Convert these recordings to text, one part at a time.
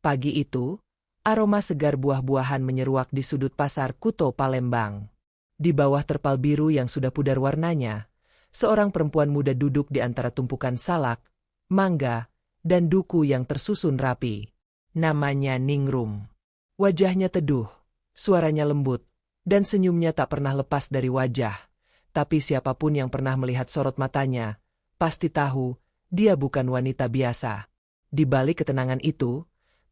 Pagi itu, aroma segar buah-buahan menyeruak di sudut pasar Kuto Palembang. Di bawah terpal biru yang sudah pudar warnanya, seorang perempuan muda duduk di antara tumpukan salak, mangga, dan duku yang tersusun rapi. Namanya Ningrum. Wajahnya teduh, suaranya lembut, dan senyumnya tak pernah lepas dari wajah. Tapi siapapun yang pernah melihat sorot matanya, pasti tahu dia bukan wanita biasa. Di balik ketenangan itu,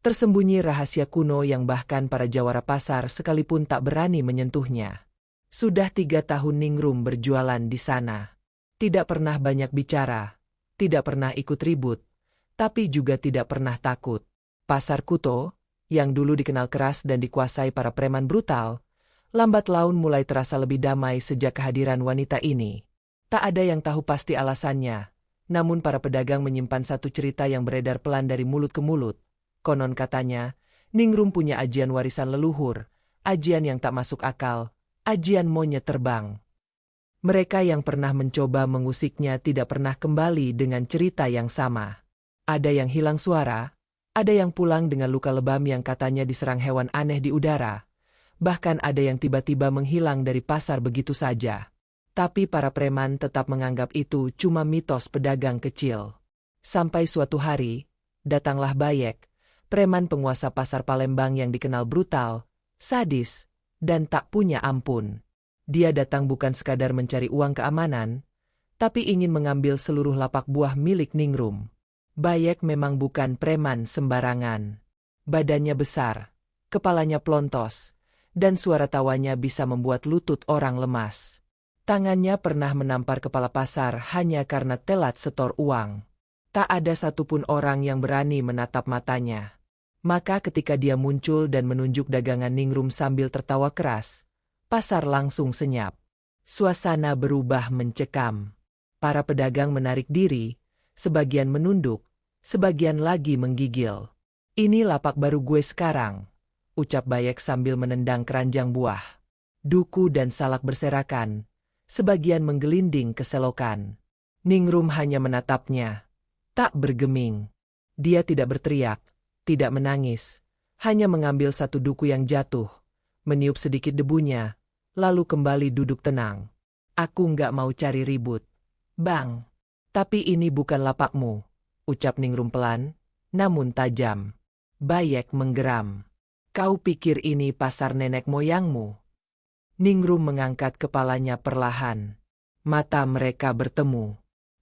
tersembunyi rahasia kuno yang bahkan para jawara pasar sekalipun tak berani menyentuhnya. Sudah 3 tahun Ningrum berjualan di sana. Tidak pernah banyak bicara, tidak pernah ikut ribut, tapi juga tidak pernah takut. Pasar Kuto, yang dulu dikenal keras dan dikuasai para preman brutal, lambat laun mulai terasa lebih damai sejak kehadiran wanita ini. Tak ada yang tahu pasti alasannya, namun para pedagang menyimpan satu cerita yang beredar pelan dari mulut ke mulut. Konon katanya, Ningrum punya ajian warisan leluhur, ajian yang tak masuk akal, ajian monyet terbang. Mereka yang pernah mencoba mengusiknya tidak pernah kembali dengan cerita yang sama. Ada yang hilang suara, ada yang pulang dengan luka lebam yang katanya diserang hewan aneh di udara, bahkan ada yang tiba-tiba menghilang dari pasar begitu saja. Tapi para preman tetap menganggap itu cuma mitos pedagang kecil. Sampai suatu hari, datanglah Bayek, preman penguasa pasar Palembang yang dikenal brutal, sadis, dan tak punya ampun. Dia datang bukan sekadar mencari uang keamanan, tapi ingin mengambil seluruh lapak buah milik Ningrum. Bayek memang bukan preman sembarangan. Badannya besar, kepalanya plontos, dan suara tawanya bisa membuat lutut orang lemas. Tangannya pernah menampar kepala pasar hanya karena telat setor uang. Tak ada satupun orang yang berani menatap matanya. Maka ketika dia muncul dan menunjuk dagangan Ningrum sambil tertawa keras, pasar langsung senyap. Suasana berubah mencekam. Para pedagang menarik diri, sebagian menunduk, sebagian lagi menggigil. "Ini lapak baru gue sekarang," ucap Bayek sambil menendang keranjang buah. Duku dan salak berserakan, sebagian menggelinding ke selokan. Ningrum hanya menatapnya, tak bergeming. Dia tidak berteriak, tidak menangis, hanya mengambil satu duku yang jatuh, meniup sedikit debunya, lalu kembali duduk tenang. "Aku nggak mau cari ribut, Bang. Tapi ini bukan lapakmu," ucap Ningrum pelan, namun tajam. Bayek menggeram. "Kau pikir ini pasar nenek moyangmu?" Ningrum mengangkat kepalanya perlahan. Mata mereka bertemu.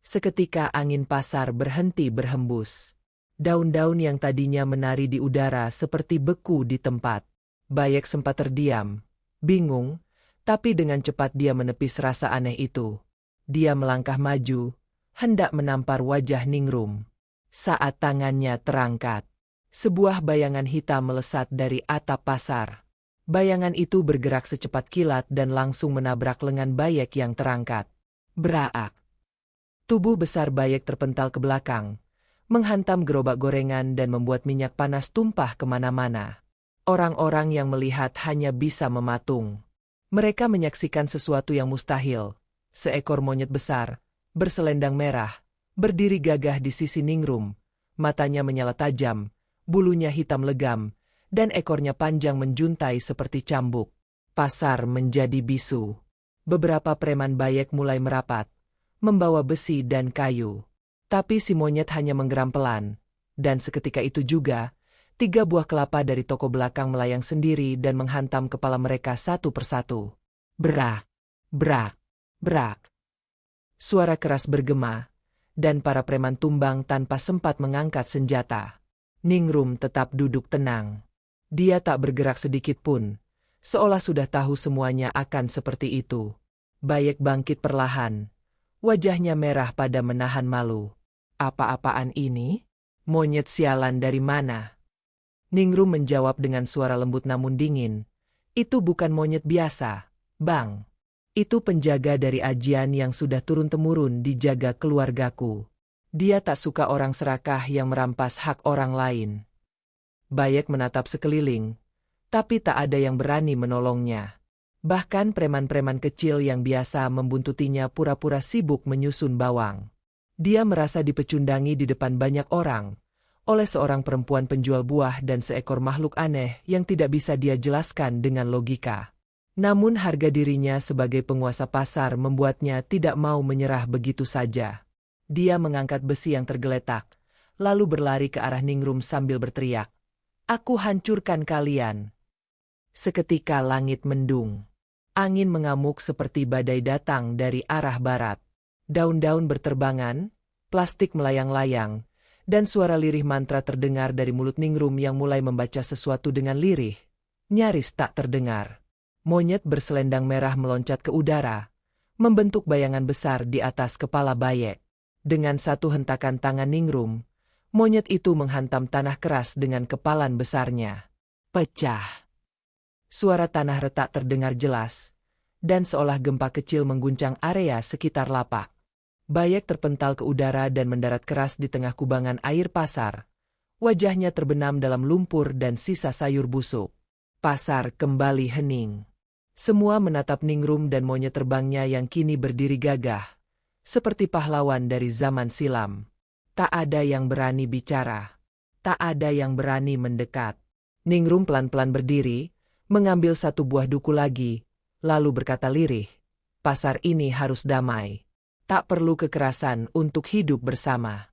Seketika angin pasar berhenti berhembus. Daun-daun yang tadinya menari di udara seperti beku di tempat. Bayek sempat terdiam, bingung, tapi dengan cepat dia menepis rasa aneh itu. Dia melangkah maju, hendak menampar wajah Ningrum. Saat tangannya terangkat, sebuah bayangan hitam melesat dari atap pasar. Bayangan itu bergerak secepat kilat dan langsung menabrak lengan Bayek yang terangkat. Braak! Tubuh besar Bayek terpental ke belakang, menghantam gerobak gorengan dan membuat minyak panas tumpah kemana-mana. Orang-orang yang melihat hanya bisa mematung. Mereka menyaksikan sesuatu yang mustahil. Seekor monyet besar, berselendang merah, berdiri gagah di sisi Ningrum. Matanya menyala tajam, bulunya hitam legam, dan ekornya panjang menjuntai seperti cambuk. Pasar menjadi bisu. Beberapa preman Bayek mulai merapat, membawa besi dan kayu. Tapi si monyet hanya menggeram pelan, dan seketika itu juga, 3 buah kelapa dari toko belakang melayang sendiri dan menghantam kepala mereka satu persatu. Brak, brak, brak. Suara keras bergema, dan para preman tumbang tanpa sempat mengangkat senjata. Ningrum tetap duduk tenang. Dia tak bergerak sedikit pun, seolah sudah tahu semuanya akan seperti itu. Bayek bangkit perlahan, wajahnya merah pada menahan malu. "Apa-apaan ini? Monyet sialan dari mana?" Ningrum menjawab dengan suara lembut namun dingin. "Itu bukan monyet biasa, Bang. Itu penjaga dari ajian yang sudah turun-temurun dijaga keluargaku. Dia tak suka orang serakah yang merampas hak orang lain." Bayek menatap sekeliling, tapi tak ada yang berani menolongnya. Bahkan preman-preman kecil yang biasa membuntutinya pura-pura sibuk menyusun bawang. Dia merasa dipecundangi di depan banyak orang, oleh seorang perempuan penjual buah dan seekor makhluk aneh yang tidak bisa dia jelaskan dengan logika. Namun harga dirinya sebagai penguasa pasar membuatnya tidak mau menyerah begitu saja. Dia mengangkat besi yang tergeletak, lalu berlari ke arah Ningrum sambil berteriak, "Aku hancurkan kalian!" Seketika langit mendung. Angin mengamuk seperti badai datang dari arah barat. Daun-daun berterbangan, plastik melayang-layang, dan suara lirih mantra terdengar dari mulut Ningrum yang mulai membaca sesuatu dengan lirih. Nyaris tak terdengar. Monyet berselendang merah meloncat ke udara, membentuk bayangan besar di atas kepala Bayek. Dengan satu hentakan tangan Ningrum, monyet itu menghantam tanah keras dengan kepalan besarnya. Pecah. Suara tanah retak terdengar jelas, dan seolah gempa kecil mengguncang area sekitar lapak. Bayek terpental ke udara dan mendarat keras di tengah kubangan air pasar. Wajahnya terbenam dalam lumpur dan sisa sayur busuk. Pasar kembali hening. Semua menatap Ningrum dan monyet terbangnya yang kini berdiri gagah, seperti pahlawan dari zaman silam. Tak ada yang berani bicara. Tak ada yang berani mendekat. Ningrum pelan-pelan berdiri, mengambil satu buah duku lagi, lalu berkata lirih, "Pasar ini harus damai. Tak perlu kekerasan untuk hidup bersama."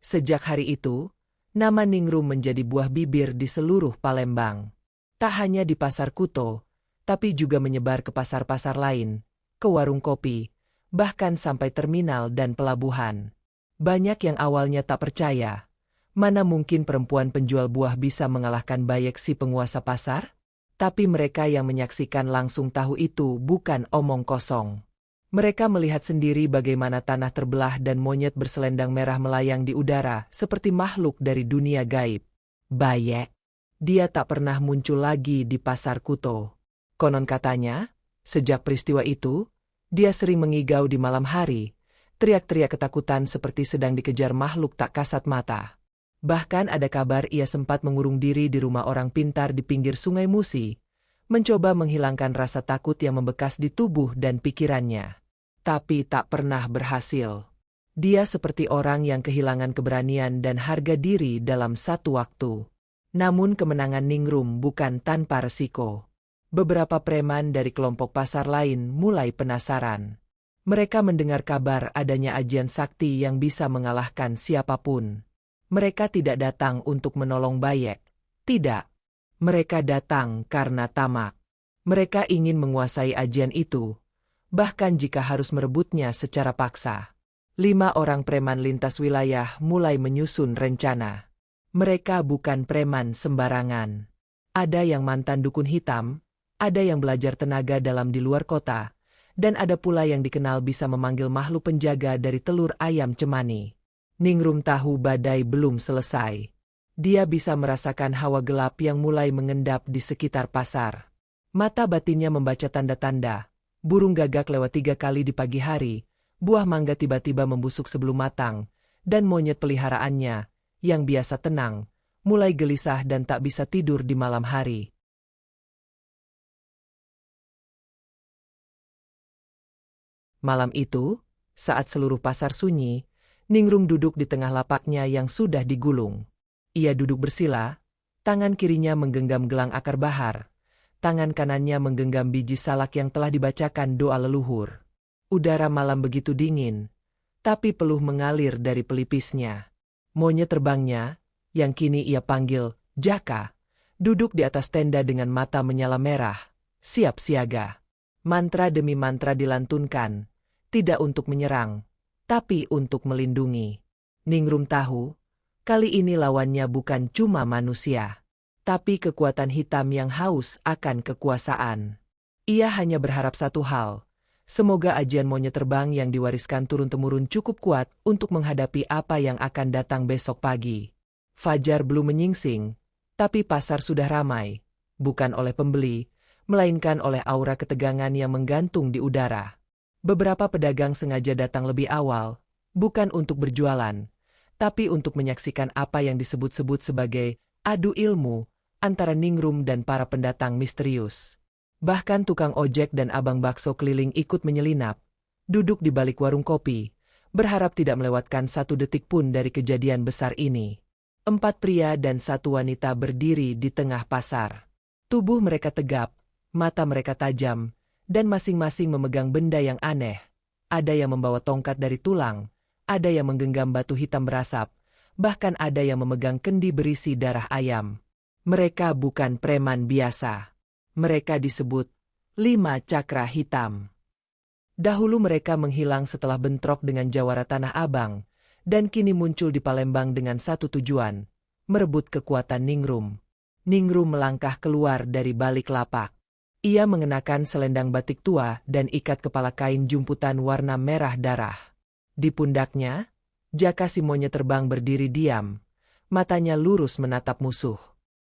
Sejak hari itu, nama Ningrum menjadi buah bibir di seluruh Palembang. Tak hanya di Pasar Kuto, tapi juga menyebar ke pasar-pasar lain, ke warung kopi, bahkan sampai terminal dan pelabuhan. Banyak yang awalnya tak percaya, mana mungkin perempuan penjual buah bisa mengalahkan Bayek si penguasa pasar? Tapi mereka yang menyaksikan langsung tahu itu bukan omong kosong. Mereka melihat sendiri bagaimana tanah terbelah dan monyet berselendang merah melayang di udara seperti makhluk dari dunia gaib. Bayek. Dia tak pernah muncul lagi di Pasar Kuto. Konon katanya, sejak peristiwa itu, dia sering mengigau di malam hari, teriak-teriak ketakutan seperti sedang dikejar makhluk tak kasat mata. Bahkan ada kabar ia sempat mengurung diri di rumah orang pintar di pinggir Sungai Musi, mencoba menghilangkan rasa takut yang membekas di tubuh dan pikirannya. Tapi tak pernah berhasil. Dia seperti orang yang kehilangan keberanian dan harga diri dalam satu waktu. Namun kemenangan Ningrum bukan tanpa resiko. Beberapa preman dari kelompok pasar lain mulai penasaran. Mereka mendengar kabar adanya ajian sakti yang bisa mengalahkan siapapun. Mereka tidak datang untuk menolong Bayek. Tidak. Mereka datang karena tamak. Mereka ingin menguasai ajian itu, bahkan jika harus merebutnya secara paksa. 5 orang preman lintas wilayah mulai menyusun rencana. Mereka bukan preman sembarangan. Ada yang mantan dukun hitam, ada yang belajar tenaga dalam di luar kota, dan ada pula yang dikenal bisa memanggil makhluk penjaga dari telur ayam cemani. Ningrum tahu badai belum selesai. Dia bisa merasakan hawa gelap yang mulai mengendap di sekitar pasar. Mata batinnya membaca tanda-tanda. Burung gagak lewat 3 kali di pagi hari, buah mangga tiba-tiba membusuk sebelum matang, dan monyet peliharaannya, yang biasa tenang, mulai gelisah dan tak bisa tidur di malam hari. Malam itu, saat seluruh pasar sunyi, Ningrum duduk di tengah lapaknya yang sudah digulung. Ia duduk bersila, tangan kirinya menggenggam gelang akar bahar, tangan kanannya menggenggam biji salak yang telah dibacakan doa leluhur. Udara malam begitu dingin, tapi peluh mengalir dari pelipisnya. Monyet terbangnya, yang kini ia panggil Jaka, duduk di atas tenda dengan mata menyala merah, siap siaga. Mantra demi mantra dilantunkan, tidak untuk menyerang, tapi untuk melindungi. Ningrum tahu, kali ini lawannya bukan cuma manusia, tapi kekuatan hitam yang haus akan kekuasaan. Ia hanya berharap satu hal, semoga ajian monyet terbang yang diwariskan turun-temurun cukup kuat untuk menghadapi apa yang akan datang besok pagi. Fajar belum menyingsing, tapi pasar sudah ramai, bukan oleh pembeli, melainkan oleh aura ketegangan yang menggantung di udara. Beberapa pedagang sengaja datang lebih awal, bukan untuk berjualan, tapi untuk menyaksikan apa yang disebut-sebut sebagai adu ilmu antara Ningrum dan para pendatang misterius. Bahkan tukang ojek dan abang bakso keliling ikut menyelinap, duduk di balik warung kopi, berharap tidak melewatkan satu detik pun dari kejadian besar ini. 4 pria dan 1 wanita berdiri di tengah pasar. Tubuh mereka tegap, mata mereka tajam, dan masing-masing memegang benda yang aneh. Ada yang membawa tongkat dari tulang, ada yang menggenggam batu hitam berasap, bahkan ada yang memegang kendi berisi darah ayam. Mereka bukan preman biasa. Mereka disebut 5 Cakra Hitam. Dahulu mereka menghilang setelah bentrok dengan jawara Tanah Abang, dan kini muncul di Palembang dengan satu tujuan, merebut kekuatan Ningrum. Ningrum melangkah keluar dari balik lapak. Ia mengenakan selendang batik tua dan ikat kepala kain jumputan warna merah darah. Di pundaknya, Jaka si monyet terbang berdiri diam, matanya lurus menatap musuh.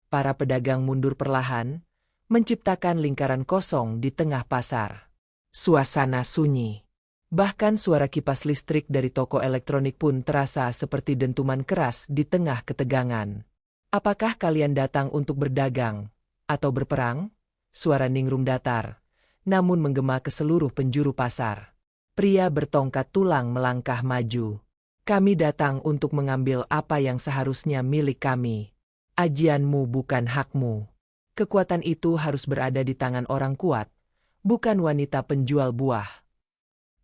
Para pedagang mundur perlahan, menciptakan lingkaran kosong di tengah pasar. Suasana sunyi. Bahkan suara kipas listrik dari toko elektronik pun terasa seperti dentuman keras di tengah ketegangan. Apakah kalian datang untuk berdagang atau berperang? Suara Ningrum datar, namun menggema ke seluruh penjuru pasar. Pria bertongkat tulang melangkah maju. Kami datang untuk mengambil apa yang seharusnya milik kami. Ajianmu bukan hakmu. Kekuatan itu harus berada di tangan orang kuat, bukan wanita penjual buah.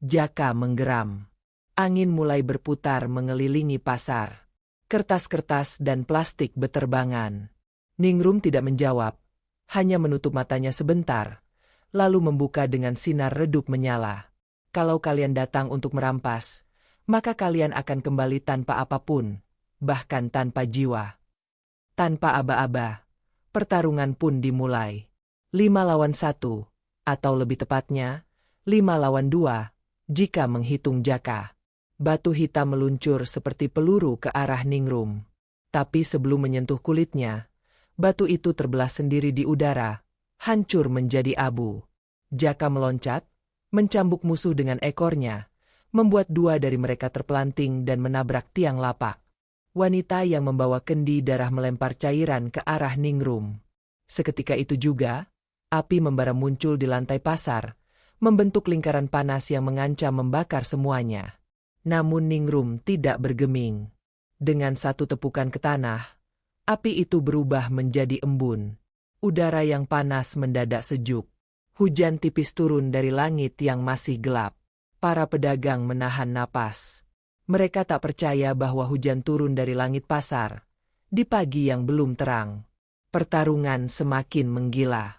Jaka menggeram. Angin mulai berputar mengelilingi pasar. Kertas-kertas dan plastik beterbangan. Ningrum tidak menjawab, hanya menutup matanya sebentar, lalu membuka dengan sinar redup menyala. Kalau kalian datang untuk merampas, maka kalian akan kembali tanpa apapun, bahkan tanpa jiwa. Tanpa aba-aba, pertarungan pun dimulai. 5 lawan 1, atau lebih tepatnya, 5 lawan 2. Jika menghitung Jaka. Batu hitam meluncur seperti peluru ke arah Ningrum. Tapi sebelum menyentuh kulitnya, batu itu terbelah sendiri di udara, hancur menjadi abu. Jaka meloncat, mencambuk musuh dengan ekornya, membuat 2 dari mereka terpelanting dan menabrak tiang lapak. Wanita yang membawa kendi darah melempar cairan ke arah Ningrum. Seketika itu juga, api membara muncul di lantai pasar, membentuk lingkaran panas yang mengancam membakar semuanya. Namun Ningrum tidak bergeming. Dengan satu tepukan ke tanah, api itu berubah menjadi embun. Udara yang panas mendadak sejuk. Hujan tipis turun dari langit yang masih gelap. Para pedagang menahan napas. Mereka tak percaya bahwa hujan turun dari langit pasar, di pagi yang belum terang. Pertarungan semakin menggila.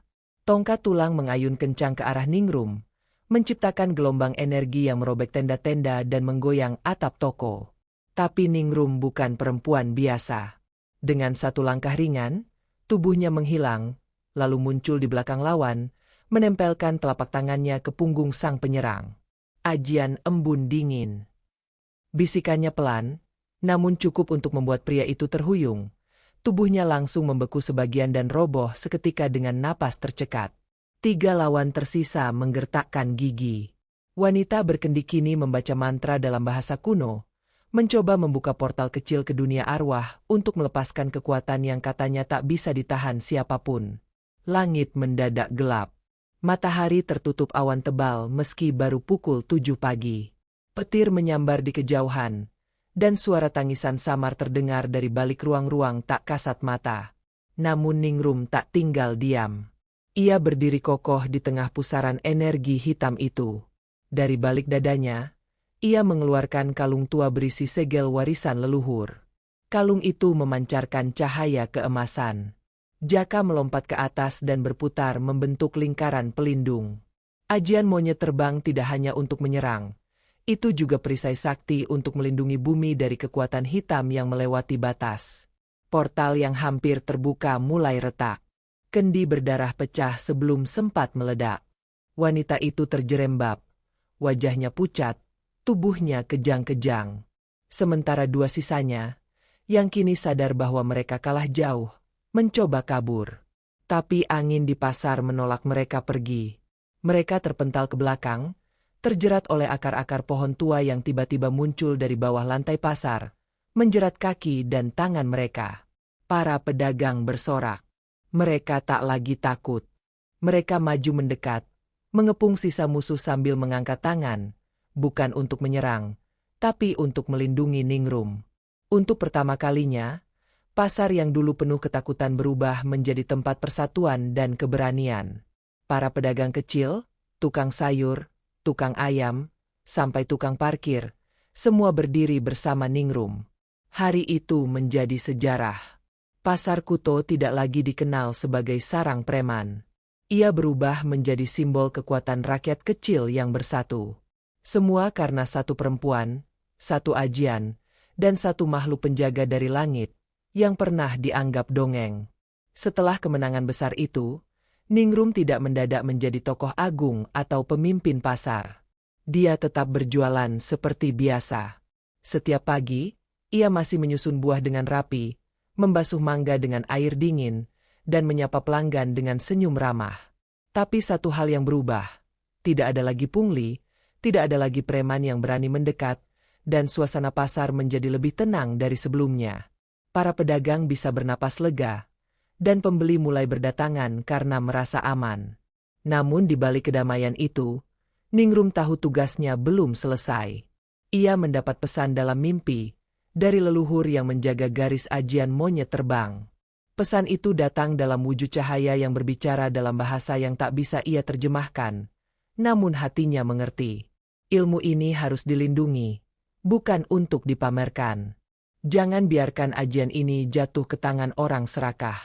Tongkat tulang mengayun kencang ke arah Ningrum, menciptakan gelombang energi yang merobek tenda-tenda dan menggoyang atap toko. Tapi Ningrum bukan perempuan biasa. Dengan satu langkah ringan, tubuhnya menghilang, lalu muncul di belakang lawan, menempelkan telapak tangannya ke punggung sang penyerang. Ajian embun dingin. Bisikannya pelan, namun cukup untuk membuat pria itu terhuyung. Tubuhnya langsung membeku sebagian dan roboh seketika dengan napas tercekat. 3 lawan tersisa menggertakkan gigi. Wanita berkendi kini membaca mantra dalam bahasa kuno, mencoba membuka portal kecil ke dunia arwah untuk melepaskan kekuatan yang katanya tak bisa ditahan siapapun. Langit mendadak gelap. Matahari tertutup awan tebal meski baru pukul 7 pagi. Petir menyambar di kejauhan, dan suara tangisan samar terdengar dari balik ruang-ruang tak kasat mata. Namun Ningrum tak tinggal diam. Ia berdiri kokoh di tengah pusaran energi hitam itu. Dari balik dadanya, ia mengeluarkan kalung tua berisi segel warisan leluhur. Kalung itu memancarkan cahaya keemasan. Jaka melompat ke atas dan berputar membentuk lingkaran pelindung. Ajian monyet terbang tidak hanya untuk menyerang. Itu juga perisai sakti untuk melindungi bumi dari kekuatan hitam yang melewati batas. Portal yang hampir terbuka mulai retak. Kendi berdarah pecah sebelum sempat meledak. Wanita itu terjerembab. Wajahnya pucat, tubuhnya kejang-kejang. Sementara 2 sisanya, yang kini sadar bahwa mereka kalah jauh, mencoba kabur. Tapi angin di pasar menolak mereka pergi. Mereka terpental ke belakang, terjerat oleh akar-akar pohon tua yang tiba-tiba muncul dari bawah lantai pasar, menjerat kaki dan tangan mereka. Para pedagang bersorak. Mereka tak lagi takut. Mereka maju mendekat, mengepung sisa musuh sambil mengangkat tangan, bukan untuk menyerang, tapi untuk melindungi Ningrum. Untuk pertama kalinya, Pasar yang dulu penuh ketakutan berubah menjadi tempat persatuan dan keberanian. Para pedagang kecil, tukang sayur, tukang ayam, sampai tukang parkir, semua berdiri bersama Ningrum. Hari itu menjadi sejarah. Pasar Kuto tidak lagi dikenal sebagai sarang preman. Ia berubah menjadi simbol kekuatan rakyat kecil yang bersatu. Semua karena satu perempuan, satu ajian, dan satu makhluk penjaga dari langit, yang pernah dianggap dongeng. Setelah kemenangan besar itu, Ningrum tidak mendadak menjadi tokoh agung atau pemimpin pasar. Dia tetap berjualan seperti biasa. Setiap pagi, ia masih menyusun buah dengan rapi, membasuh mangga dengan air dingin, dan menyapa pelanggan dengan senyum ramah. Tapi satu hal yang berubah. Tidak ada lagi pungli, tidak ada lagi preman yang berani mendekat, dan suasana pasar menjadi lebih tenang dari sebelumnya. Para pedagang bisa bernapas lega, dan pembeli mulai berdatangan karena merasa aman. Namun di balik kedamaian itu, Ningrum tahu tugasnya belum selesai. Ia mendapat pesan dalam mimpi, dari leluhur yang menjaga garis ajian monyet terbang. Pesan itu datang dalam wujud cahaya yang berbicara dalam bahasa yang tak bisa ia terjemahkan, namun hatinya mengerti. Ilmu ini harus dilindungi, bukan untuk dipamerkan. Jangan biarkan ajian ini jatuh ke tangan orang serakah.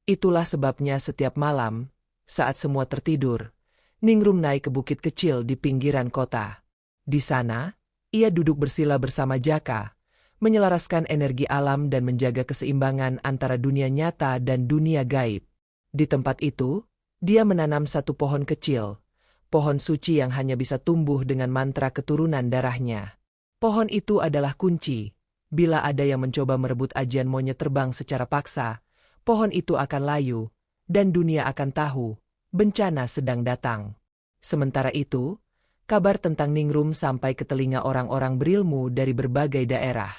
Itulah sebabnya setiap malam, saat semua tertidur, Ningrum naik ke bukit kecil di pinggiran kota. Di sana, ia duduk bersila bersama Jaka, menyelaraskan energi alam dan menjaga keseimbangan antara dunia nyata dan dunia gaib. Di tempat itu, dia menanam satu pohon kecil, pohon suci yang hanya bisa tumbuh dengan mantra keturunan darahnya. Pohon itu adalah kunci. Bila ada yang mencoba merebut ajian monyet terbang secara paksa, pohon itu akan layu, dan dunia akan tahu, bencana sedang datang. Sementara itu, kabar tentang Ningrum sampai ke telinga orang-orang berilmu dari berbagai daerah.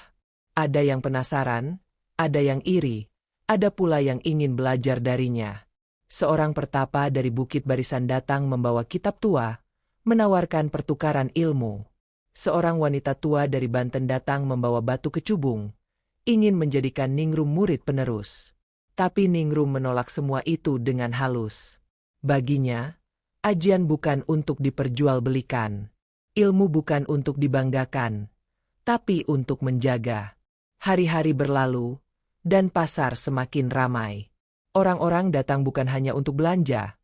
Ada yang penasaran, ada yang iri, ada pula yang ingin belajar darinya. Seorang pertapa dari Bukit Barisan datang membawa kitab tua, menawarkan pertukaran ilmu. Seorang wanita tua dari Banten datang membawa batu kecubung, ingin menjadikan Ningrum murid penerus. Tapi Ningrum menolak semua itu dengan halus. Baginya, ajian bukan untuk diperjualbelikan. Ilmu bukan untuk dibanggakan, tapi untuk menjaga. Hari-hari berlalu, dan pasar semakin ramai. Orang-orang datang bukan hanya untuk belanja,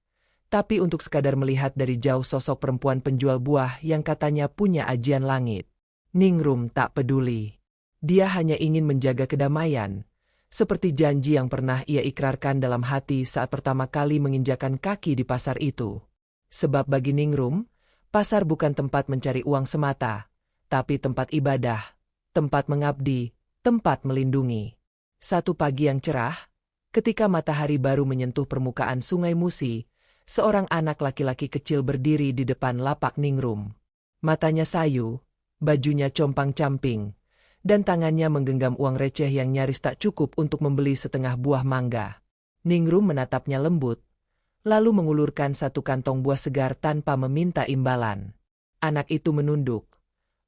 tapi untuk sekadar melihat dari jauh sosok perempuan penjual buah yang katanya punya ajian langit. Ningrum tak peduli. Dia hanya ingin menjaga kedamaian, seperti janji yang pernah ia ikrarkan dalam hati saat pertama kali menginjakan kaki di pasar itu. Sebab bagi Ningrum, pasar bukan tempat mencari uang semata, tapi tempat ibadah, tempat mengabdi, tempat melindungi. Satu pagi yang cerah, ketika matahari baru menyentuh permukaan Sungai Musi, seorang anak laki-laki kecil berdiri di depan lapak Ningrum. Matanya sayu, bajunya compang-camping, dan tangannya menggenggam uang receh yang nyaris tak cukup untuk membeli setengah buah mangga. Ningrum menatapnya lembut, lalu mengulurkan satu kantong buah segar tanpa meminta imbalan. Anak itu menunduk,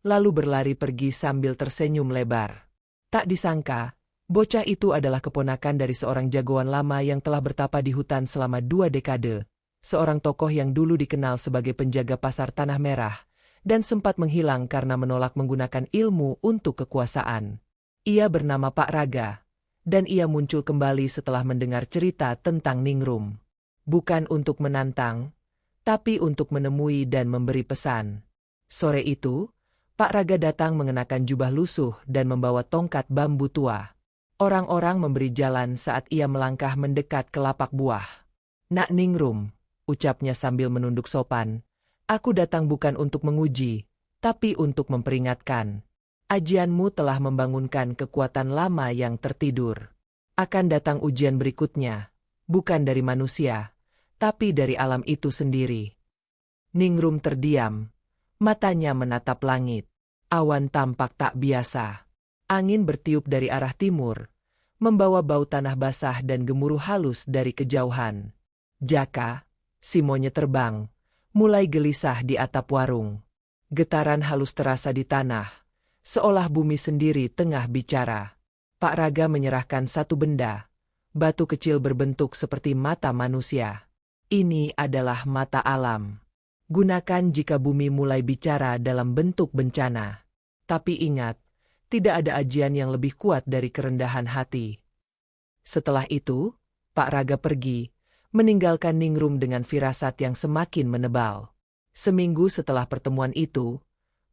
lalu berlari pergi sambil tersenyum lebar. Tak disangka, bocah itu adalah keponakan dari seorang jagoan lama yang telah bertapa di hutan selama 2 dekade. Seorang tokoh yang dulu dikenal sebagai penjaga pasar Tanah Merah, dan sempat menghilang karena menolak menggunakan ilmu untuk kekuasaan. Ia bernama Pak Raga, dan ia muncul kembali setelah mendengar cerita tentang Ningrum. Bukan untuk menantang, tapi untuk menemui dan memberi pesan. Sore itu, Pak Raga datang mengenakan jubah lusuh dan membawa tongkat bambu tua. Orang-orang memberi jalan saat ia melangkah mendekat ke lapak buah. "Nak Ningrum," ucapnya sambil menunduk sopan, "aku datang bukan untuk menguji, tapi untuk memperingatkan. Ajianmu telah membangunkan kekuatan lama yang tertidur. Akan datang ujian berikutnya, bukan dari manusia, tapi dari alam itu sendiri." Ningrum terdiam, matanya menatap langit. Awan tampak tak biasa. Angin bertiup dari arah timur, membawa bau tanah basah dan gemuruh halus dari kejauhan. Jaka, si monyet terbang, mulai gelisah di atap warung. Getaran halus terasa di tanah, seolah bumi sendiri tengah bicara. Pak Raga menyerahkan satu benda, batu kecil berbentuk seperti mata manusia. Ini adalah mata alam. Gunakan jika bumi mulai bicara dalam bentuk bencana. Tapi ingat, tidak ada ajian yang lebih kuat dari kerendahan hati. Setelah itu, Pak Raga pergi, meninggalkan Ningrum dengan firasat yang semakin menebal. Seminggu setelah pertemuan itu,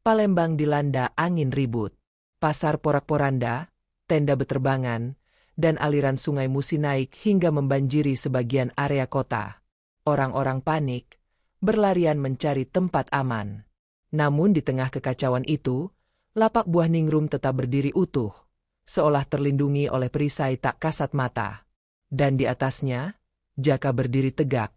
Palembang dilanda angin ribut. Pasar porak-poranda, tenda beterbangan, dan aliran sungai Musi naik hingga membanjiri sebagian area kota. Orang-orang panik, berlarian mencari tempat aman. Namun di tengah kekacauan itu, lapak buah Ningrum tetap berdiri utuh, seolah terlindungi oleh perisai tak kasat mata. Dan di atasnya, Jaka berdiri tegak,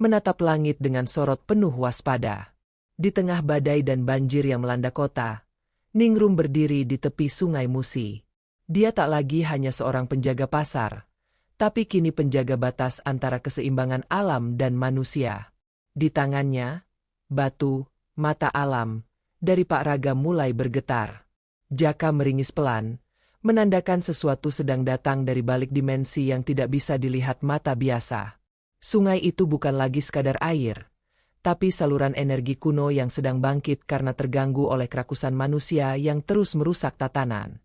menatap langit dengan sorot penuh waspada. Di tengah badai dan banjir yang melanda kota, Ningrum berdiri di tepi sungai Musi. Dia tak lagi hanya seorang penjaga pasar, tapi kini penjaga batas antara keseimbangan alam dan manusia. Di tangannya, batu, mata alam, dari Pak Raga mulai bergetar. Jaka meringis pelan, menandakan sesuatu sedang datang dari balik dimensi yang tidak bisa dilihat mata biasa. Sungai itu bukan lagi sekadar air, tapi saluran energi kuno yang sedang bangkit karena terganggu oleh kerakusan manusia yang terus merusak tatanan.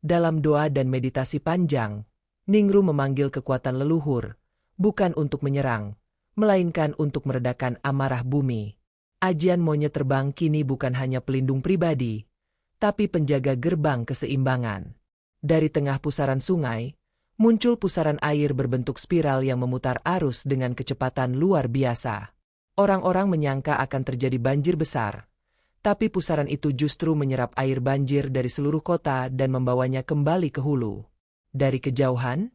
Dalam doa dan meditasi panjang, Ningrum memanggil kekuatan leluhur, bukan untuk menyerang, melainkan untuk meredakan amarah bumi. Ajian monyet terbang kini bukan hanya pelindung pribadi, tapi penjaga gerbang keseimbangan. Dari tengah pusaran sungai, muncul pusaran air berbentuk spiral yang memutar arus dengan kecepatan luar biasa. Orang-orang menyangka akan terjadi banjir besar, tapi pusaran itu justru menyerap air banjir dari seluruh kota dan membawanya kembali ke hulu. Dari kejauhan,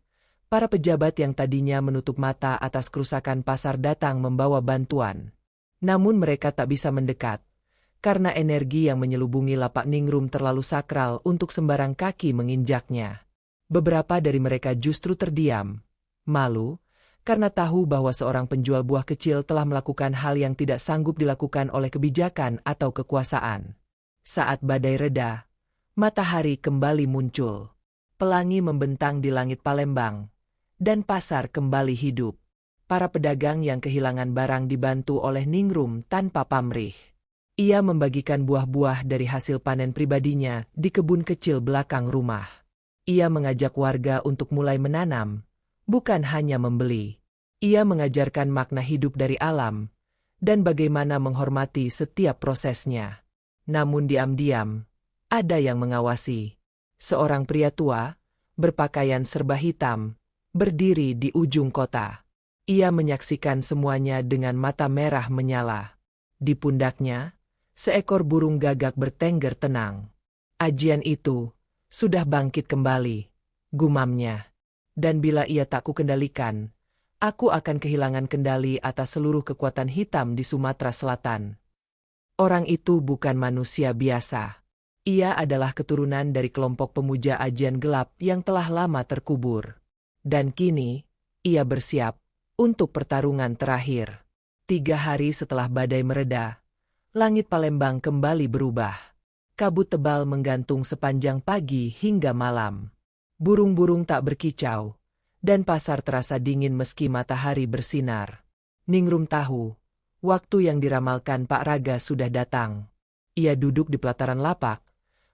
para pejabat yang tadinya menutup mata atas kerusakan pasar datang membawa bantuan. Namun mereka tak bisa mendekat, karena energi yang menyelubungi lapak Ningrum terlalu sakral untuk sembarang kaki menginjaknya. Beberapa dari mereka justru terdiam, malu, karena tahu bahwa seorang penjual buah kecil telah melakukan hal yang tidak sanggup dilakukan oleh kebijakan atau kekuasaan. Saat badai reda, matahari kembali muncul. Pelangi membentang di langit Palembang, dan pasar kembali hidup. Para pedagang yang kehilangan barang dibantu oleh Ningrum tanpa pamrih. Ia membagikan buah-buah dari hasil panen pribadinya di kebun kecil belakang rumah. Ia mengajak warga untuk mulai menanam, bukan hanya membeli. Ia mengajarkan makna hidup dari alam, dan bagaimana menghormati setiap prosesnya. Namun diam-diam, ada yang mengawasi. Seorang pria tua, berpakaian serba hitam, berdiri di ujung kota. Ia menyaksikan semuanya dengan mata merah menyala. Di pundaknya, seekor burung gagak bertengger tenang. Ajian itu sudah bangkit kembali, gumamnya. Dan bila ia tak kukendalikan, aku akan kehilangan kendali atas seluruh kekuatan hitam di Sumatera Selatan. Orang itu bukan manusia biasa. Ia adalah keturunan dari kelompok pemuja ajian gelap yang telah lama terkubur. Dan kini, ia bersiap untuk pertarungan terakhir. 3 hari setelah badai mereda, langit Palembang kembali berubah. Kabut tebal menggantung sepanjang pagi hingga malam. Burung-burung tak berkicau, dan pasar terasa dingin meski matahari bersinar. Ningrum tahu, waktu yang diramalkan Pak Raga sudah datang. Ia duduk di pelataran lapak,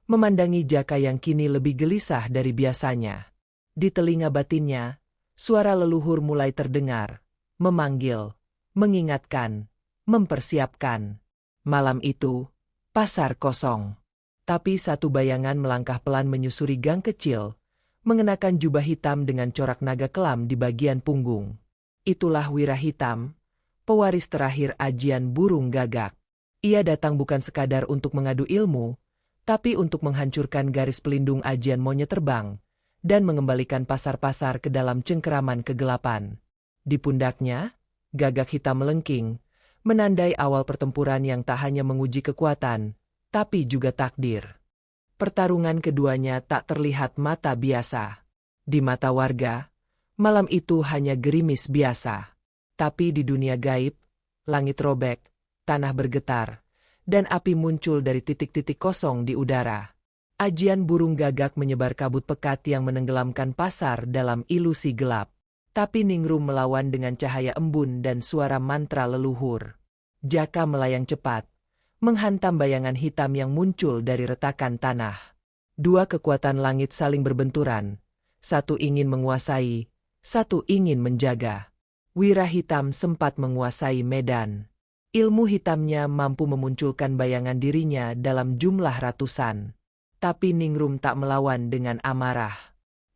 memandangi Jaka yang kini lebih gelisah dari biasanya. Di telinga batinnya, suara leluhur mulai terdengar, memanggil, mengingatkan, mempersiapkan. Malam itu, pasar kosong. Tapi satu bayangan melangkah pelan menyusuri gang kecil, mengenakan jubah hitam dengan corak naga kelam di bagian punggung. Itulah Wira Hitam, pewaris terakhir ajian burung gagak. Ia datang bukan sekadar untuk mengadu ilmu, tapi untuk menghancurkan garis pelindung ajian monyet terbang, dan mengembalikan pasar-pasar ke dalam cengkeraman kegelapan. Di pundaknya, gagak hitam melengking, menandai awal pertempuran yang tak hanya menguji kekuatan, tapi juga takdir. Pertarungan keduanya tak terlihat mata biasa. Di mata warga, malam itu hanya gerimis biasa. Tapi di dunia gaib, langit robek, tanah bergetar, dan api muncul dari titik-titik kosong di udara. Ajian burung gagak menyebar kabut pekat yang menenggelamkan pasar dalam ilusi gelap. Tapi Ningrum melawan dengan cahaya embun dan suara mantra leluhur. Jaka melayang cepat, menghantam bayangan hitam yang muncul dari retakan tanah. Dua kekuatan langit saling berbenturan. Satu ingin menguasai, satu ingin menjaga. Wira hitam sempat menguasai medan. Ilmu hitamnya mampu memunculkan bayangan dirinya dalam jumlah ratusan. Tapi Ningrum tak melawan dengan amarah.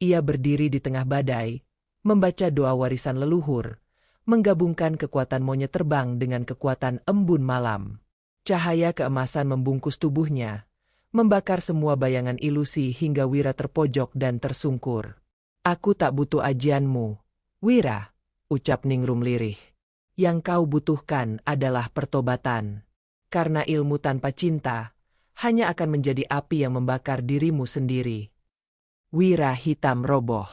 Ia berdiri di tengah badai, membaca doa warisan leluhur, menggabungkan kekuatan monyet terbang dengan kekuatan embun malam. Cahaya keemasan membungkus tubuhnya, membakar semua bayangan ilusi hingga Wira terpojok dan tersungkur. "Aku tak butuh ajianmu, Wira," ucap Ningrum lirih. "Yang kau butuhkan adalah pertobatan. Karena ilmu tanpa cinta hanya akan menjadi api yang membakar dirimu sendiri." Wira hitam roboh.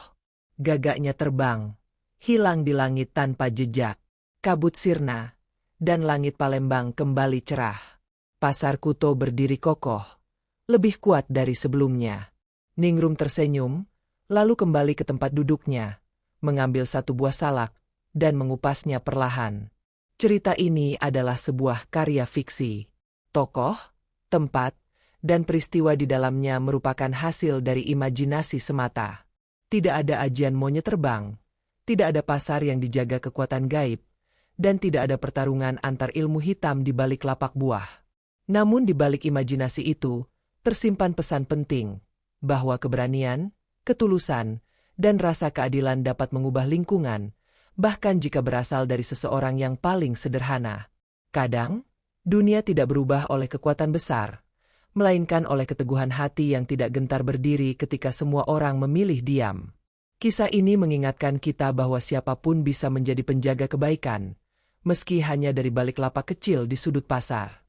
Gagaknya terbang, hilang di langit tanpa jejak. Kabut sirna, dan langit Palembang kembali cerah. Pasar Kuto berdiri kokoh, lebih kuat dari sebelumnya. Ningrum tersenyum, lalu kembali ke tempat duduknya, mengambil satu buah salak, dan mengupasnya perlahan. Cerita ini adalah sebuah karya fiksi. Tokoh, tempat, dan peristiwa di dalamnya merupakan hasil dari imajinasi semata. Tidak ada ajian monyet terbang, tidak ada pasar yang dijaga kekuatan gaib, dan tidak ada pertarungan antar ilmu hitam di balik lapak buah. Namun di balik imajinasi itu, tersimpan pesan penting, bahwa keberanian, ketulusan, dan rasa keadilan dapat mengubah lingkungan, bahkan jika berasal dari seseorang yang paling sederhana. Kadang, dunia tidak berubah oleh kekuatan besar, melainkan oleh keteguhan hati yang tidak gentar berdiri ketika semua orang memilih diam. Kisah ini mengingatkan kita bahwa siapapun bisa menjadi penjaga kebaikan, meski hanya dari balik lapak kecil di sudut pasar.